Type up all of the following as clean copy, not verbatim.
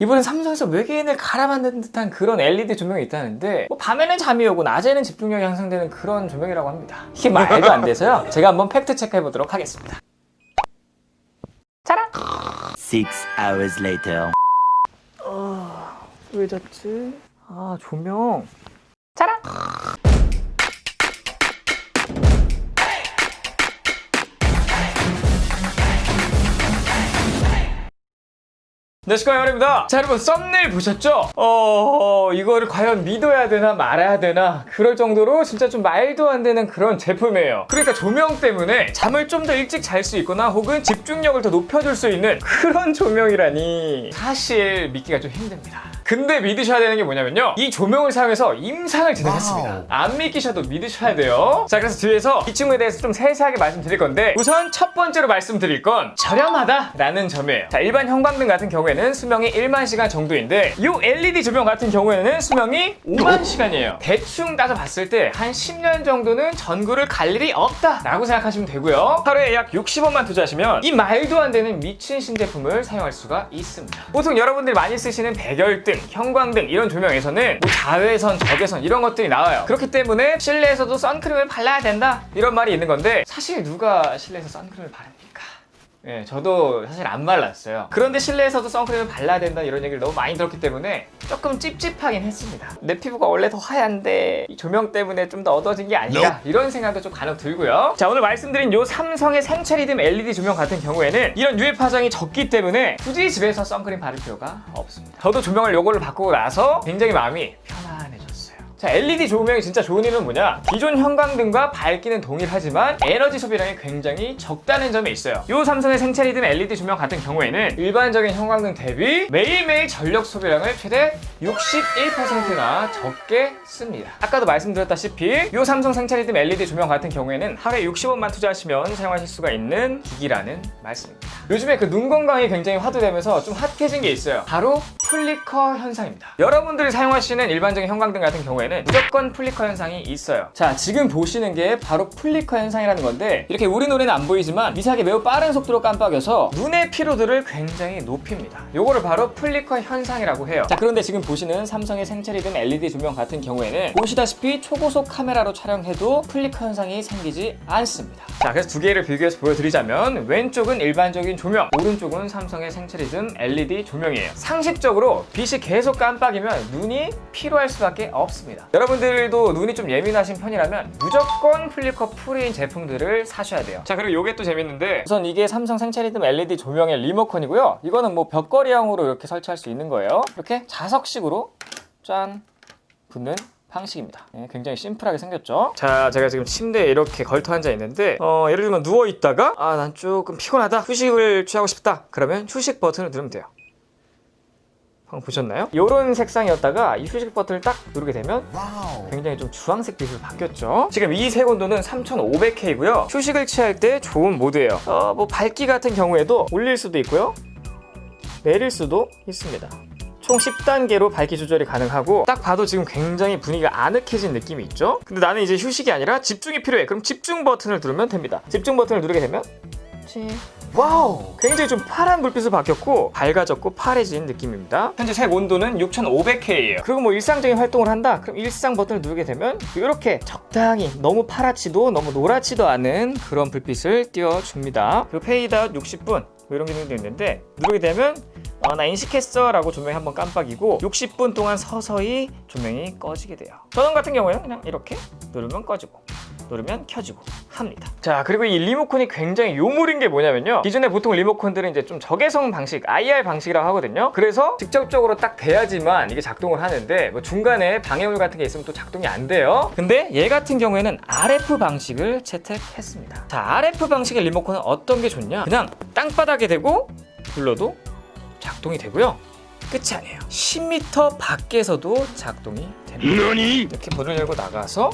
이번엔 삼성에서 외계인을 갈아 만든 듯한 그런 LED 조명이 있다는데 뭐 밤에는 잠이 오고 낮에는 집중력이 향상되는 그런 조명이라고 합니다. 이게 말도 안 돼서요. 제가 한번 팩트 체크해 보도록 하겠습니다. 짜란! 6 hours later. 왜 졌지? 아, 조명. 짜란! 네, 시청자입니다. 자, 여러분 썸네일 보셨죠? 이거를 과연 믿어야 되나 말아야 되나 그럴 정도로 진짜 좀 말도 안 되는 그런 제품이에요. 그러니까 조명 때문에 잠을 좀 더 일찍 잘 수 있거나 혹은 집중력을 더 높여줄 수 있는 그런 조명이라니 사실 믿기가 좀 힘듭니다. 근데 믿으셔야 되는 게 뭐냐면요, 이 조명을 사용해서 임상을 진행했습니다. 안 믿기셔도 믿으셔야 돼요. 자, 그래서 뒤에서 이 친구에 대해서 좀 세세하게 말씀드릴 건데, 우선 첫 번째로 말씀드릴 건 저렴하다라는 점이에요. 자, 일반 형광등 같은 경우에는 수명이 1만 시간 정도인데 이 LED 조명 같은 경우에는 수명이 5만 시간이에요. 대충 따져봤을 때 한 10년 정도는 전구를 갈 일이 없다라고 생각하시면 되고요. 하루에 약 60원만 투자하시면 이 말도 안 되는 미친 신제품을 사용할 수가 있습니다. 보통 여러분들이 많이 쓰시는 백열등, 형광등 이런 조명에서는 뭐 자외선, 적외선 이런 것들이 나와요. 그렇기 때문에 실내에서도 선크림을 발라야 된다 이런 말이 있는 건데, 사실 누가 실내에서 선크림을 바릅니까? 예, 저도 사실 안 발랐어요. 그런데 실내에서도 선크림을 발라야 된다 이런 얘기를 너무 많이 들었기 때문에 조금 찝찝하긴 했습니다. 내 피부가 원래 더 하얀데 이 조명 때문에 좀 더 어두워진 게 아닌가 이런 생각도 좀 간혹 들고요. 자, 오늘 말씀드린 요 삼성의 생체 리듬 LED 조명 같은 경우에는 이런 UV 파장이 적기 때문에 굳이 집에서 선크림 바를 필요가 없습니다. 저도 조명을 요거를 바꾸고 나서 굉장히 마음이 편안해졌어요. 자, LED 조명이 진짜 좋은 이유는 뭐냐? 기존 형광등과 밝기는 동일하지만 에너지 소비량이 굉장히 적다는 점이 있어요. 이 삼성의 생체 리듬 LED 조명 같은 경우에는 일반적인 형광등 대비 매일매일 전력 소비량을 최대 61%나 적게 씁니다. 아까도 말씀드렸다시피 이 삼성 생체 리듬 LED 조명 같은 경우에는 하루에 60원만 투자하시면 사용하실 수가 있는 기기라는 말씀입니다. 요즘에 그 눈 건강이 굉장히 화두되면서 좀 핫해진 게 있어요. 바로 플리커 현상입니다. 여러분들이 사용하시는 일반적인 형광등 같은 경우에는 무조건 플리커 현상이 있어요. 자, 지금 보시는 게 바로 플리커 현상이라는 건데, 이렇게 우리 눈에는 안 보이지만 미세하게 매우 빠른 속도로 깜빡여서 눈의 피로도를 굉장히 높입니다. 요거를 바로 플리커 현상이라고 해요. 자, 그런데 지금 보시는 삼성의 생체 리듬 LED 조명 같은 경우에는 보시다시피 초고속 카메라로 촬영해도 플리커 현상이 생기지 않습니다. 자, 그래서 두 개를 비교해서 보여드리자면 왼쪽은 일반적인 조명, 오른쪽은 삼성의 생체 리듬 LED 조명이에요. 상식적으로 빛이 계속 깜빡이면 눈이 피로할 수밖에 없습니다. 여러분들도 눈이 좀 예민하신 편이라면 무조건 플리커 프리인 제품들을 사셔야 돼요. 자, 그리고 이게 또 재밌는데, 우선 이게 삼성 생체 리듬 LED 조명의 리모컨이고요. 이거는 뭐 벽걸이형으로 이렇게 설치할 수 있는 거예요. 이렇게 자석식으로 짠 붙는 방식입니다. 네, 굉장히 심플하게 생겼죠. 자, 제가 지금 침대에 이렇게 걸터 앉아 있는데 예를 들면 누워 있다가 난 조금 피곤하다, 휴식을 취하고 싶다, 그러면 휴식 버튼을 누르면 돼요. 방금 보셨나요? 이런 색상이었다가 이 휴식 버튼을 딱 누르게 되면 굉장히 좀 주황색 빛으로 바뀌었죠. 지금 이 색온도는 3500K고요 휴식을 취할 때 좋은 모드예요. 뭐 밝기 같은 경우에도 올릴 수도 있고요, 내릴 수도 있습니다. 총 10단계로 밝기 조절이 가능하고, 딱 봐도 지금 굉장히 분위기가 아늑해진 느낌이 있죠. 근데 나는 이제 휴식이 아니라 집중이 필요해. 그럼 집중 버튼을 누르면 됩니다. 집중 버튼을 누르게 되면 와우! 굉장히 좀 파란 불빛으로 바뀌었고 밝아졌고 파래진 느낌입니다. 현재 색 온도는 6500K예요. 그리고 뭐 일상적인 활동을 한다? 그럼 일상 버튼을 누르게 되면 이렇게 적당히 너무 파랗지도 너무 노랗지도 않은 그런 불빛을 띄워줍니다. 그리고 페이드아웃 60분 뭐 이런 기능도 있는데, 누르게 되면 나 인식했어 라고 조명이 한번 깜빡이고 60분 동안 서서히 조명이 꺼지게 돼요. 전원 같은 경우에는 그냥 이렇게 누르면 꺼지고 누르면 켜지고 합니다. 자, 그리고 이 리모컨이 굉장히 요물인 게 뭐냐면요, 기존에 보통 리모컨들은 이제 좀 적외선 방식, IR 방식이라고 하거든요. 그래서 직접적으로 딱 대야지만 이게 작동을 하는데, 뭐 중간에 방해물 같은 게 있으면 또 작동이 안 돼요. 근데 얘 같은 경우에는 RF 방식을 채택했습니다. 자, RF 방식의 리모컨은 어떤 게 좋냐, 그냥 땅바닥에 대고 눌러도 작동이 되고요, 끝이 아니에요. 10m 밖에서도 작동이 됩니다. 이렇게 문을 열고 나가서,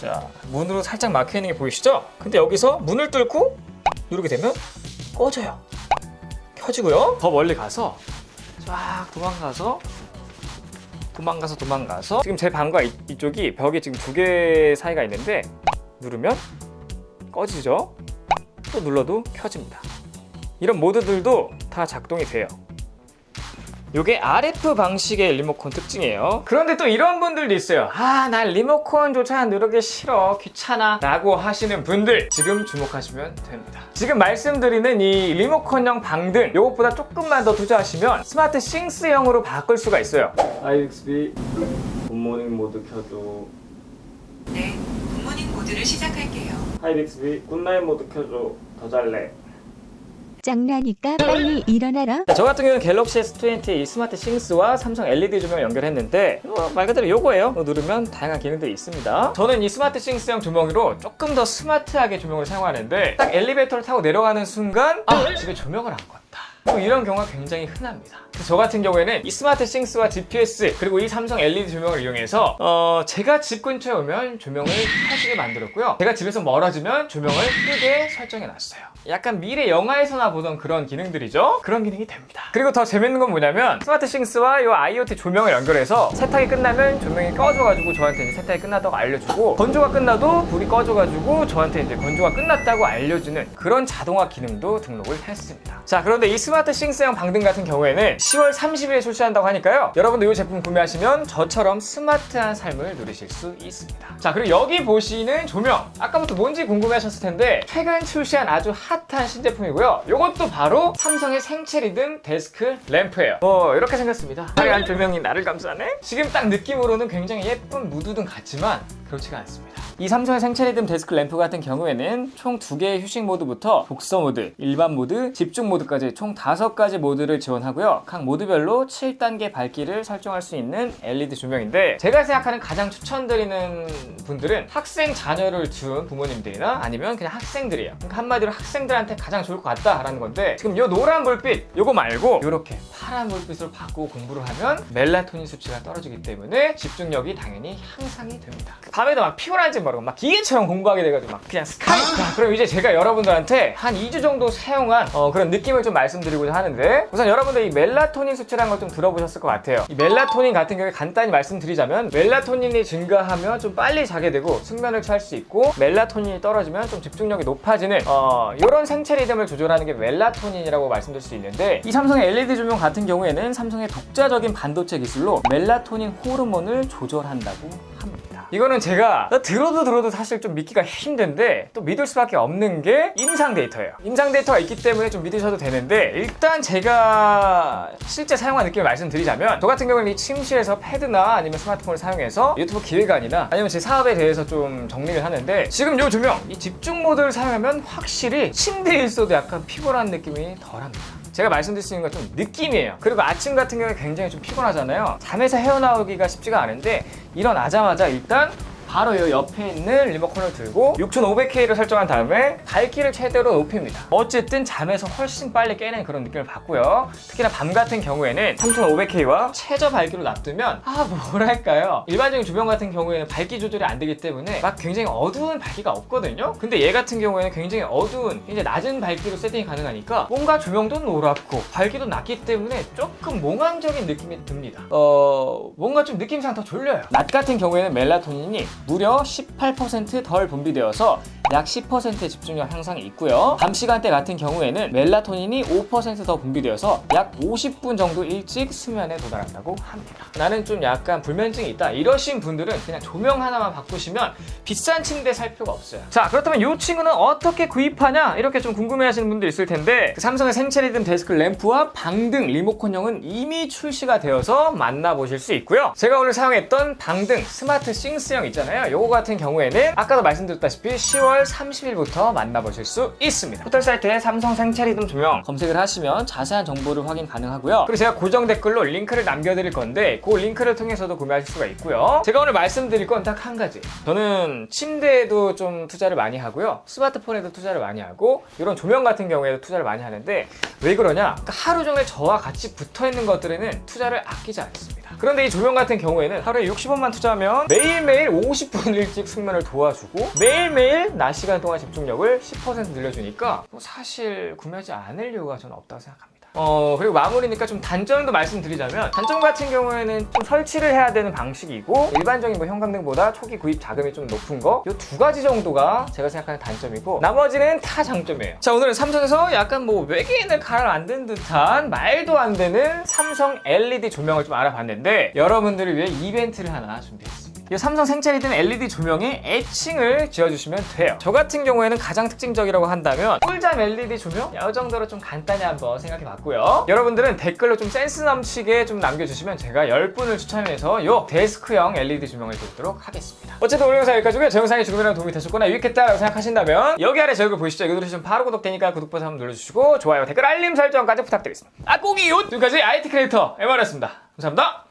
자, 문으로 살짝 막혀 있는 게 보이시죠? 근데 여기서 문을 뚫고 누르게 되면 꺼져요. 켜지고요. 더 멀리 가서 쫙 도망가서 지금 제 방과 이쪽이 벽이 지금 두 개 사이가 있는데, 누르면 꺼지죠. 또 눌러도 켜집니다. 이런 모드들도 다 작동이 돼요. 요게 RF 방식의 리모컨 특징이에요. 그런데 또 이런 분들도 있어요. 난 리모컨조차 누르기 싫어, 귀찮아 라고 하시는 분들, 지금 주목하시면 됩니다. 지금 말씀드리는 이 리모컨형 방등, 요것보다 조금만 더 투자하시면 스마트 싱스형으로 바꿀 수가 있어요. IXB 굿모닝 모드 켜줘. 네, 굿모닝 모드를 시작할게요. 하이빅스비 굿나잇 모드 켜줘. 더 잘래. 짱나니까 빨리 일어나라. 저 같은 경우는 갤럭시 S20 이 스마트 싱스와 삼성 LED 조명을 연결했는데 말 그대로 요거예요. 누르면 다양한 기능들이 있습니다. 저는 이 스마트 싱스형 조명으로 조금 더 스마트하게 조명을 사용하는데 딱 엘리베이터를 타고 내려가는 순간 집에 조명을 안 껐다. 이런 경우가 굉장히 흔합니다. 그래서 저 같은 경우에는 이 스마트 싱스와 GPS 그리고 이 삼성 LED 조명을 이용해서 제가 집 근처에 오면 조명을 켜지게 만들었고요. 제가 집에서 멀어지면 조명을 끄게 설정해 놨어요. 약간 미래 영화에서나 보던 그런 기능들이죠. 그런 기능이 됩니다. 그리고 더 재밌는 건 뭐냐면 스마트 싱스와 이 IoT 조명을 연결해서 세탁이 끝나면 조명이 꺼져가지고 저한테 이제 세탁이 끝났다고 알려주고, 건조가 끝나도 불이 꺼져가지고 저한테 이제 건조가 끝났다고 알려주는 그런 자동화 기능도 등록을 했습니다. 자, 그런데 이 스마트 싱스형 방등 같은 경우에는 10월 30일에 출시한다고 하니까요. 여러분도 이 제품 구매하시면 저처럼 스마트한 삶을 누리실 수 있습니다. 자, 그리고 여기 보시는 조명, 아까부터 뭔지 궁금해하셨을 텐데 최근 출시한 아주 핫한 신제품이고요. 이것도 바로 삼성의 생체 리듬 데스크 램프예요. 이렇게 생겼습니다. 화려한 조명이 나를 감싸네? 지금 딱 느낌으로는 굉장히 예쁜 무드등 같지만 그렇지가 않습니다. 이 삼성의 생체 리듬 데스크 램프 같은 경우에는 총 2개의 휴식 모드부터 독서 모드, 일반 모드, 집중 모드까지 총 5가지 모드를 지원하고요. 각 모드별로 7단계 밝기를 설정할 수 있는 LED 조명인데, 제가 생각하는 가장 추천드리는 분들은 학생 자녀를 둔 부모님들이나 아니면 그냥 학생들이에요. 그러니까 한마디로 학생들한테 가장 좋을 것 같다라는 건데, 지금 이 노란 불빛 요거 말고 이렇게 파란 불빛으로 바꾸고 공부를 하면 멜라토닌 수치가 떨어지기 때문에 집중력이 당연히 향상이 됩니다. 밤에도 막 피곤한지 모르고 막 기계처럼 공부하게 돼가지고 막 그냥 스카이. 자, 그럼 이제 제가 여러분들한테 한 2주 정도 사용한 그런 느낌을 좀 말씀드리고자 하는데, 우선 여러분들 이 멜라토닌 수치라는 걸 좀 들어보셨을 것 같아요. 이 멜라토닌 같은 경우에 간단히 말씀드리자면, 멜라토닌이 증가하면 좀 빨리 자게 되고 숙면을 취할 수 있고, 멜라토닌이 떨어지면 좀 집중력이 높아지는 이런 생체 리듬을 조절하는 게 멜라토닌이라고 말씀드릴 수 있는데, 이 삼성의 LED 조명 같은 경우에는 삼성의 독자적인 반도체 기술로 멜라토닌 호르몬을 조절한다고 합니다. 이거는 제가 들어도 사실 좀 믿기가 힘든데 또 믿을 수밖에 없는 게 임상 데이터예요. 임상 데이터가 있기 때문에 좀 믿으셔도 되는데, 일단 제가 실제 사용한 느낌을 말씀드리자면, 저 같은 경우는 이 침실에서 패드나 아니면 스마트폰을 사용해서 유튜브 기획안이나 아니면 제 사업에 대해서 좀 정리를 하는데, 지금 이 조명, 이 집중 모드를 사용하면 확실히 침대에 있어도 약간 피곤한 느낌이 덜합니다. 제가 말씀드릴 수 있는 건 좀 느낌이에요. 그리고 아침 같은 경우에 굉장히 좀 피곤하잖아요. 잠에서 헤어나오기가 쉽지가 않은데, 일어나자마자 일단 바로 이 옆에 있는 리모컨을 들고 6500K를 설정한 다음에 밝기를 최대로 높입니다. 어쨌든 잠에서 훨씬 빨리 깨는 그런 느낌을 받고요. 특히나 밤 같은 경우에는 3500K와 최저 밝기로 놔두면 뭐랄까요, 일반적인 조명 같은 경우에는 밝기 조절이 안 되기 때문에 막 굉장히 어두운 밝기가 없거든요. 근데 얘 같은 경우에는 굉장히 어두운 이제 낮은 밝기로 세팅이 가능하니까 뭔가 조명도 노랗고 밝기도 낮기 때문에 조금 몽환적인 느낌이 듭니다. 뭔가 좀 느낌상 더 졸려요. 낮 같은 경우에는 멜라토닌이 무려 18% 덜 분비되어서 약 10%의 집중력 향상이 있고요. 밤 시간대 같은 경우에는 멜라토닌이 5% 더 분비되어서 약 50분 정도 일찍 수면에 도달한다고 합니다. 나는 좀 약간 불면증이 있다 이러신 분들은 그냥 조명 하나만 바꾸시면 비싼 침대 살 필요가 없어요. 자, 그렇다면 이 친구는 어떻게 구입하냐 이렇게 좀 궁금해하시는 분들 있을 텐데, 그 삼성의 생체 리듬 데스크 램프와 방등 리모컨형은 이미 출시가 되어서 만나보실 수 있고요. 제가 오늘 사용했던 방등 스마트 싱스형 있잖아요. 요거 같은 경우에는 아까도 말씀드렸다시피 10월 30일부터 만나보실 수 있습니다. 포털 사이트에 삼성 생체 리듬 조명 검색을 하시면 자세한 정보를 확인 가능하고요. 그리고 제가 고정 댓글로 링크를 남겨드릴 건데, 그 링크를 통해서도 구매하실 수가 있고요. 제가 오늘 말씀드릴 건 딱 한 가지. 저는 침대에도 좀 투자를 많이 하고요, 스마트폰에도 투자를 많이 하고, 이런 조명 같은 경우에도 투자를 많이 하는데, 왜 그러냐? 그러니까 하루 종일 저와 같이 붙어있는 것들에는 투자를 아끼지 않습니다. 그런데 이 조명 같은 경우에는 하루에 60원만 투자하면 매일매일 50분 일찍 숙면을 도와주고, 매일매일 낮 시간 동안 집중력을 10% 늘려주니까 사실 구매하지 않을 이유가 저는 없다고 생각합니다. 그리고 마무리니까 좀 단점도 말씀드리자면, 단점 같은 경우에는 좀 설치를 해야 되는 방식이고, 일반적인 뭐 형광등보다 초기 구입 자금이 좀 높은 거, 이 두 가지 정도가 제가 생각하는 단점이고, 나머지는 다 장점이에요. 자, 오늘은 삼성에서 약간 뭐 외계인을 가라앉은 듯한 말도 안 되는 삼성 LED 조명을 좀 알아봤는데, 여러분들을 위해 이벤트를 하나 준비했습니다. 이 삼성 생체리듬 LED 조명에 애칭을 지어주시면 돼요. 저 같은 경우에는 가장 특징적이라고 한다면 꿀잠 LED 조명? 이 정도로 좀 간단히 한번 생각해봤고요. 여러분들은 댓글로 좀 센스 넘치게 좀 남겨주시면 제가 10분을 추천해서 이 데스크형 LED 조명을 드리도록 하겠습니다. 어쨌든 오늘 영상 여기까지고요. 제 영상이 조금이라도 도움이 되셨거나 유익했다고 생각하신다면 여기 아래 제 얼굴 보이시죠? 이거 누르시면 바로 구독되니까 구독 버튼 한번 눌러주시고, 좋아요, 댓글, 알림 설정까지 부탁드리겠습니다. 꼭이요! 지금까지 IT 크리에이터 MR였습니다. 감사합니다.